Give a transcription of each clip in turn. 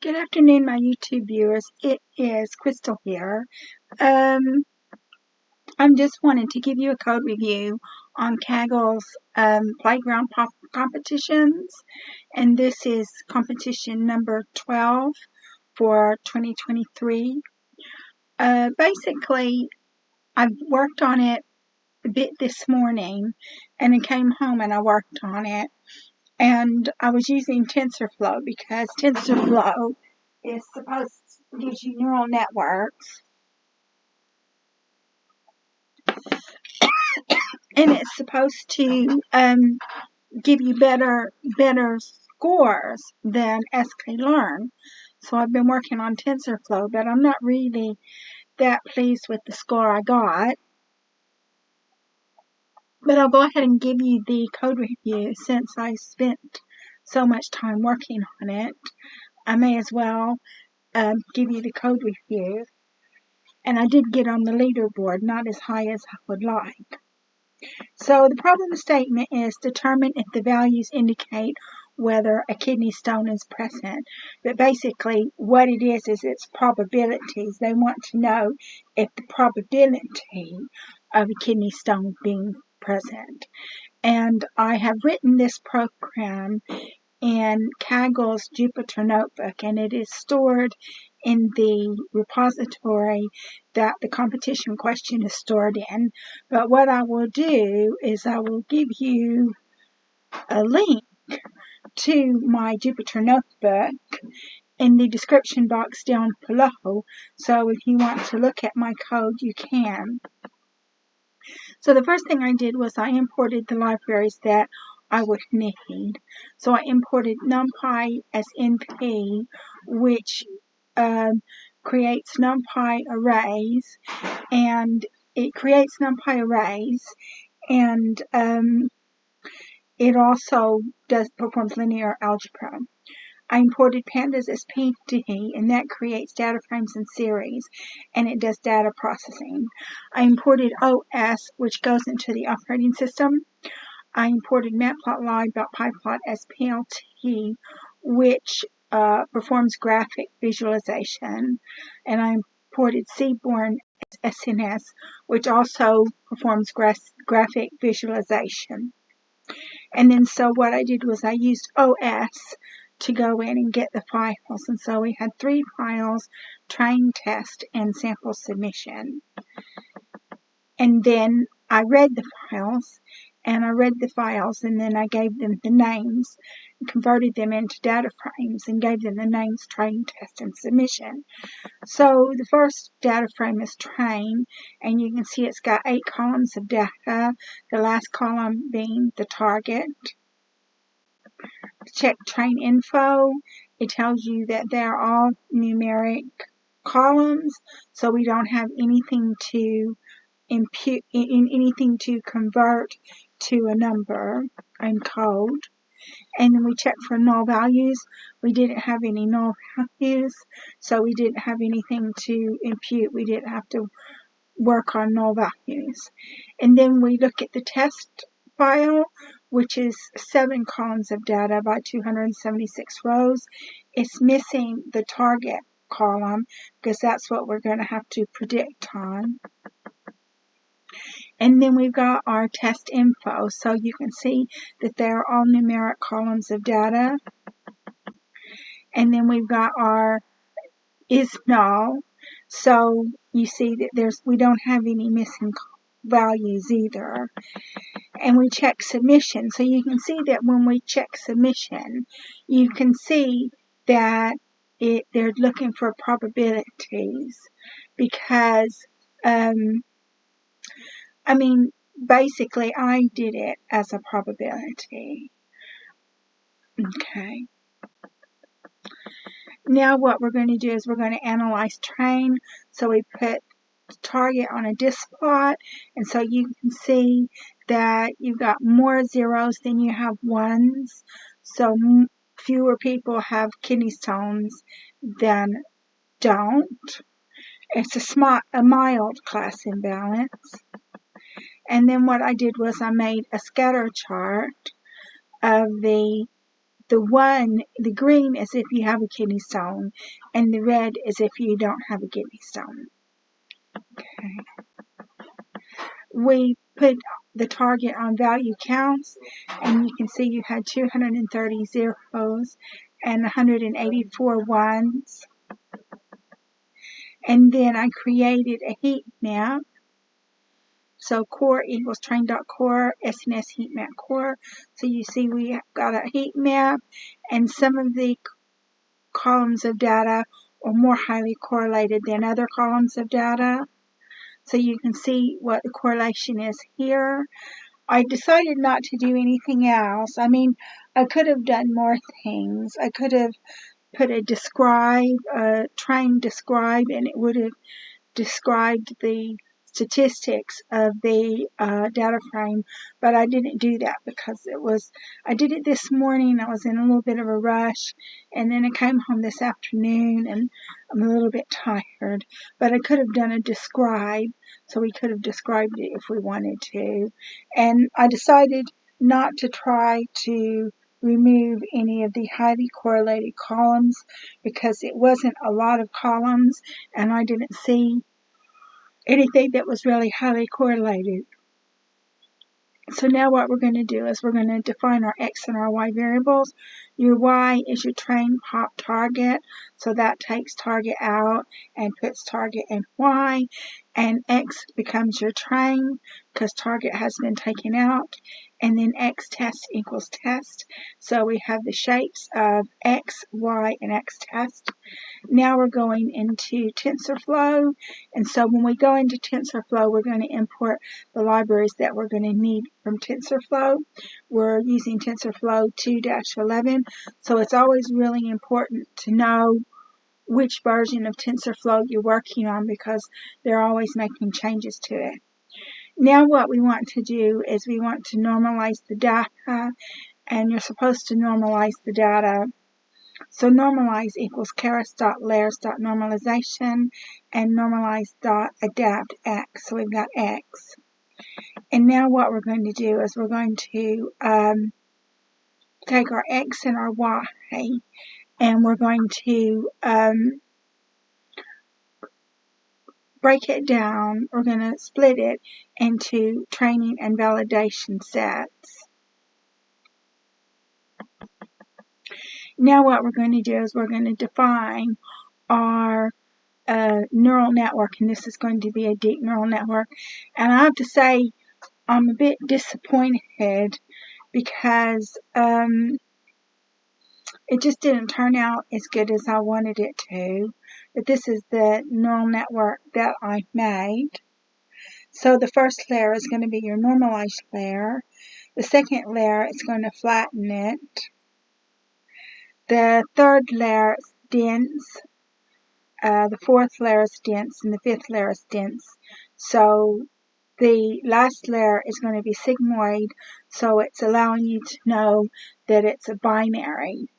Good afternoon, my YouTube viewers. It is Crystal here. I'm just wanting to give you a code review on Kaggle's playground competitions, and this is competition number 12 for 2023. Basically, I've worked on it a bit this morning, and I came home and I worked on it. And I was using Tensorflow because Tensorflow is supposed to give you neural networks, and it's supposed to give you better scores than sklearn. So I've been working on Tensorflow, but I'm not really that pleased with the score I got. But I'll go ahead and give you the code review since I spent so much time working on it. I may as well give you the code review. And I did get on the leaderboard, not as high as I would like. So the problem statement is determine if the values indicate whether a kidney stone is present. But basically what it is it's probabilities. They want to know if the probability of a kidney stone being present. And I have written this program in Kaggle's Jupyter notebook, and it is stored in the repository that the competition question is stored in. But what I will do is I will give you a link to my Jupyter notebook in the description box down below, so if you want to look at my code, you can. So the first thing I did was I imported the libraries that I would need. So I imported NumPy as NP, which creates NumPy arrays, and it creates NumPy arrays, and it also performs linear algebra. I imported pandas as PD, and that creates data frames in series, and it does data processing. I imported OS, which goes into the operating system. I imported matplotlib.pyplot as PLT, which performs graphic visualization, and I imported Seaborn as SNS, which also performs graphic visualization. And then so what I did was I used OS to go in and get the files. And so we had 3 files, train, test, and sample submission. And then I read the files, and then I gave them the names, and converted them into data frames, and gave them the names train, test, and submission. So the first data frame is train, and you can see it's got 8 columns of data, the last column being the target. To check train info, it tells you that they're all numeric columns, so we don't have anything to impute, anything to convert to a number in code. And then we check for null values. We didn't have any null values, so we didn't have anything to impute. We didn't have to work on null values. And then we look at the test file, which is 7 columns of data by 276 rows. It's missing the target column because that's what we're going to have to predict on. And then we've got our test info, so you can see that they're all numeric columns of data. And then we've got our is null, so you see that we don't have any missing values either. And we check submission, so you can see that when we check submission, you can see that they're looking for probabilities because basically I did it as a probability. Okay. Now what we're going to do is we're going to analyze train. So we put target on a disk plot, and so you can see that you've got more zeros than you have ones. So fewer people have kidney stones than don't. It's a mild class imbalance. And then what I did was I made a scatter chart of the The green is if you have a kidney stone, and the red is if you don't have a kidney stone. Okay. We put the target on value counts, and you can see you had 230 zeros and 184 ones. And then I created a heat map. So core equals train.core, SNS heat map core. So you see we got a heat map, and some of the columns of data are more highly correlated than other columns of data. So you can see what the correlation is here. I decided not to do anything else. I mean, I could have done more things. I could have put a train describe, and it would have described the statistics of the data frame, but I didn't do that because I did it this morning. I was in a little bit of a rush, and then I came home this afternoon and I'm a little bit tired, but I could have done a describe, so we could have described it if we wanted to. And I decided not to try to remove any of the highly correlated columns because it wasn't a lot of columns and I didn't see anything that was really highly correlated. So now what we're going to do is we're going to define our X and our Y variables. Your Y is your train pop target, so that takes target out and puts target in Y, and X becomes your train because target has been taken out, and then X test equals test. So we have the shapes of X, Y, and X test. Now we're going into Tensorflow, and so when we go into Tensorflow, we're going to import the libraries that we're going to need from Tensorflow. We're using Tensorflow 2-11, so it's always really important to know which version of Tensorflow you're working on because they're always making changes to it. Now what we want to do is we want to normalize the data, and you're supposed to normalize the data. So normalize equals keras.layers.normalization and normalize.adapt x. So we've got x. And now what we're going to do is we're going to take our x and our y, and we're going to break it down. We're going to split it into training and validation sets. Now what we're going to do is we're going to define our neural network, and this is going to be a deep neural network. And I have to say I'm a bit disappointed because it just didn't turn out as good as I wanted it to. But this is the neural network that I made. So the first layer is going to be your normalized layer. The second layer is going to flatten it. The third layer is dense. The fourth layer is dense, and the fifth layer is dense. So the last layer is going to be sigmoid, so it's allowing you to know that it's a binary.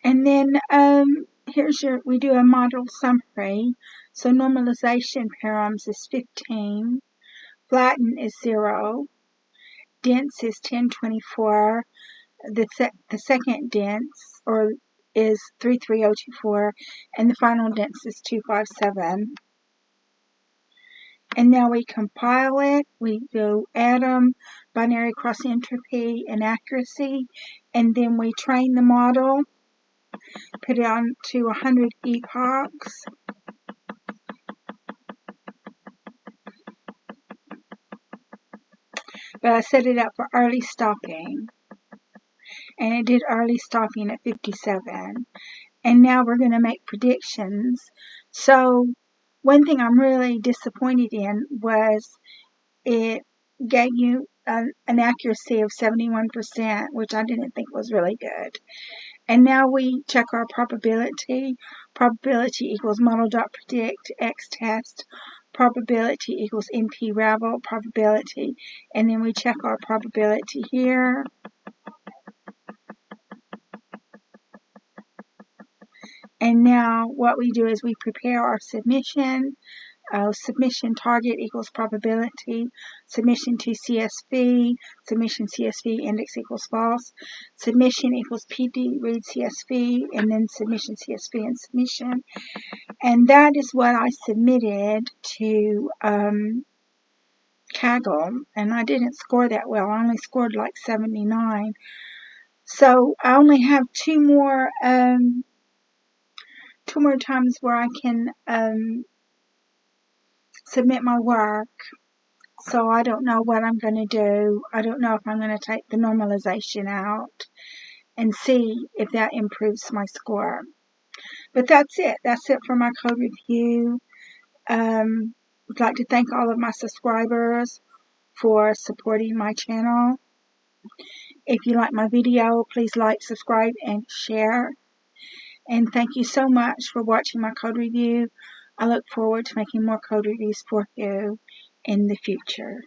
And then we do a model summary. So normalization params is 15, flatten is 0, dense is 1024, the second dense is 33024, and the final dense is 257. And now we compile it. We do atom, binary cross entropy, and accuracy, and then we train the model, put it on to 100 epochs. But I set it up for early stopping, and it did early stopping at 57. And now we're going to make predictions. So one thing I'm really disappointed in was it gave you an accuracy of 71%, which I didn't think was really good. And now we check our probability. Probability equals model.predict x test. Probability equals NP ravel probability. And then we check our probability here. And now what we do is we prepare our submission. submission target equals probability, submission to CSV, submission CSV index equals false, submission equals PD read CSV, and then submission CSV and submission. And that is what I submitted to Kaggle, and I didn't score that well. I only scored like 79. So I only have two more times where I can submit my work. So I don't know what I'm going to do. I don't know if I'm going to take the normalization out and see if that improves my score. But that's it. That's it for my code review. I'd like to thank all of my subscribers for supporting my channel. If you like my video, please like, subscribe, and share. And thank you so much for watching my code review. I look forward to making more code reviews for you in the future.